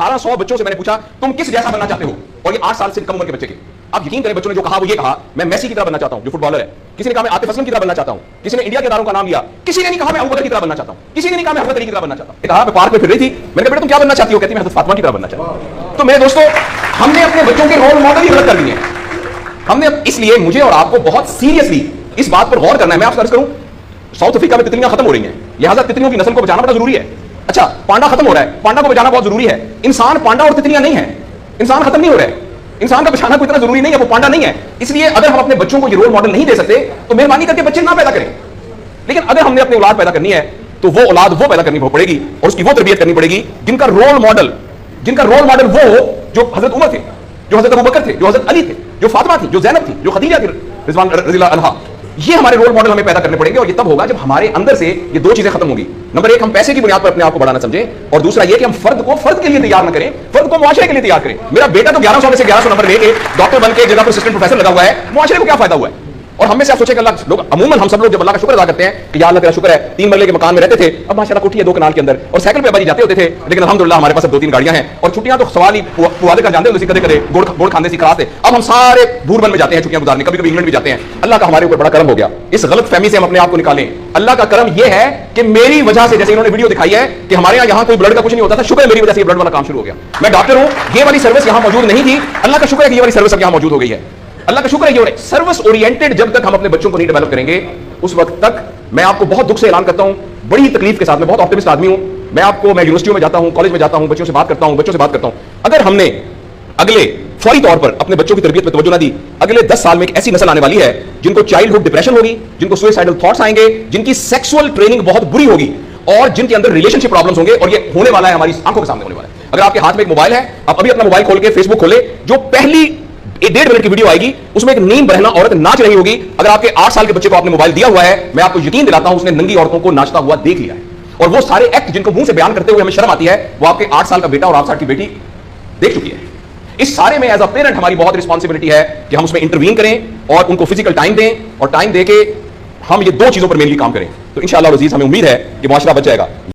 1100 बच्चों से मैंने पूछा तुम किस जैसा बनना चाहते हो, और ये 8 साल से कम उम्र के बच्चे के। आप यकीन करें बच्चों ने जो कहा वो ये कहा मैं मेसी की तरह बनना चाहता हूं जो फुटबॉलर है, किसी ने कहा मैं आतिफ असलम की तरह बनना चाहता हूं, किसी ने इंडिया के इदारों का नाम लिया, किसी ने नहीं कहा मैं अबू बकर की तरह बनना चाहता हूं, किसी ने नहीं कहा मैं हज़रत अली की तरह बनना चाहता हूं। कहा मैं पार्क में फिर रही थी, मैंने कहा बेटा तुम क्या बनना चाहती हो, कहती मैं हज़रत फातिमा की तरह बनना चाहती हूं। तो मेरे दोस्तों हमने अपने बच्चों के रोल मॉडल ही गलत कर दिए हैं हमने। इसलिए मुझे और आपको बहुत सीरियसली इस बात पर गौर करना है। मैं आपसे अर्ज करूं साउथ अफ्रीका में तितलियां खत्म हो रही हैं, लिहाजा तितलियों की नस्ल को बचाना बड़ा जरूरी है। अच्छा पांडा खत्म हो रहा है, पांडा को बचाना बहुत जरूरी है। इंसान पांडा और तितलियां नहीं है, इंसान खत्म नहीं हो रहा है, इंसान का बचाना कोई इतना जरूरी नहीं है, वो पांडा नहीं है। इसलिए अगर हम अपने बच्चों को ये रोल मॉडल नहीं दे सकते तो मेहरबानी करके बच्चे ना पैदा करें। लेकिन अगर हमने अपनी औलाद पैदा करनी है तो वो औलाद वो पैदा करनी पड़ेगी और उसकी वो तरबियत करनी पड़ेगी जिनका रोल मॉडल वो जो हजरत उमर थे, जो हजरत अबू बकर थे, जो हजरत अली थे, जो फातिमा थी, जो ज़ैनब थी, जो खदीजा थी रिज़वान रज़ियल्लाहु अन्हा। ये हमारे रोल मॉडल हमें पैदा करने पड़ेंगे और ये तब होगा जब हमारे अंदर से ये दो चीजें खत्म होंगी। नंबर एक, हम पैसे की बुनियाद पर अपने आप को बढ़ाना समझें, और दूसरा ये कि हम फर्द के लिए तैयार न करें, फर्द को मुआशरे के लिए तैयार करें। मेरा बेटा तो 1100 में से 1100 नंबर लेके डॉक्टर बन के जगह पर असिस्टेंट प्रोफेसर लगा हुआ है, मुआशरे को क्या फायदा हुआ है? और हम में से आप सोचें कि अल्लाह लोग अमूमन हम सब लोग जब अल्लाह का शुक्र अदा करते हैं कि या अल्लाह तेरा शुक्र है 3 मरले के मकान में रहते थे, अब माशाल्लाह कोठी है 2 कनाल के अंदर, और साइकिल पे अबाजी जाते होते थे, लेकिन अल्हम्दुलिल्लाह हमारे पास अब 2-3 गाड़ियां हैं, और छुट्टियां तो सवाल ही पुआदे का जानते होते कदे कदे गोड़ खाने सीख रास्ते। अब हम सारे भूरबन में जाते हैं छुट्टियां गुजारने, कभी कभी इंग्लैंड भी जाते हैं। अल्लाह का हमारे ऊपर बड़ा करम हो गया, इस गलत फहमी से हम अपने आप को निकालें। अल्लाह का करम यह है कि मेरी वजह से, जैसे इन्होंने वीडियो दिखाई है कि हमारे यहाँ कोई ब्लड का कुछ नहीं होता था, शुक्र है मेरी वजह से ब्लड वाला काम शुरू हो गया। मैं डॉक्टर हूं, ये वाली सर्विस यहां मौजूद नहीं थी, अल्लाह का शुक्र है कि ये वाली सर्विस अब यहां मौजूद हो गई है। अल्लाह का शुक्र है ये सर्विस ओरिएंटेड जब तक हम अपने बच्चों को नहीं डेवलप करेंगे उस वक्त तक, मैं आपको बहुत दुख से ऐलान करता हूं, बड़ी तकलीफ के साथ, मैं बहुत ऑप्टिमिस्ट आदमी हूं, मैं यूनिवर्सिटियों में जाता हूं, कॉलेज में जाता हूं, बच्चों से बात करता हूं, अगर हमने अगले फौरी तौर पर अपने बच्चों की तरबियत पर तवज्जो ना दी, अगले 10 साल में एक ऐसी नस्ल आने वाली है जिनको चाइल्डहुड डिप्रेशन होगी, जिनको सुसाइडल थॉट्स आएंगे, जिनकी सेक्सुअल ट्रेनिंग बहुत बुरी होगी, और जिनके अंदर रिलेशनशिप प्रॉब्लम्स होंगे, और ये होने वाला है, हमारी आंखों के सामने होने वाला है। अगर आपके हाथ में एक मोबाइल है, आप अभी अपना मोबाइल खोल के फेसबुक खोले, जो पहली 1.5 मिनट की वीडियो आएगी उसमें एक नींद बहना औरत नाच रही होगी। अगर आपके 8 साल के बच्चे को आपने मोबाइल दिया हुआ है, मैं आपको यकीन दिलाता हूं उसने नंगी औरतों को नाचता हुआ देख लिया है, और वो सारे एक्ट जिनको मुंह से बयान करते हुए हमें शर्म आती है, वो आपके 8 साल का बेटा और 8 साल की बेटी देख चुकी है। इस सारे में एज अ पेरेंट हमारी बहुत रिस्पॉन्सिबिलिटी है कि हम उसमें इंटरवीन करें और उनको फिजिकल टाइम दें, और टाइम देके हम ये 2 चीजों पर मेनली काम करें। तो इंशाअल्लाह अज़ीज हमें उम्मीद है कि मुआशरा बच जाएगा।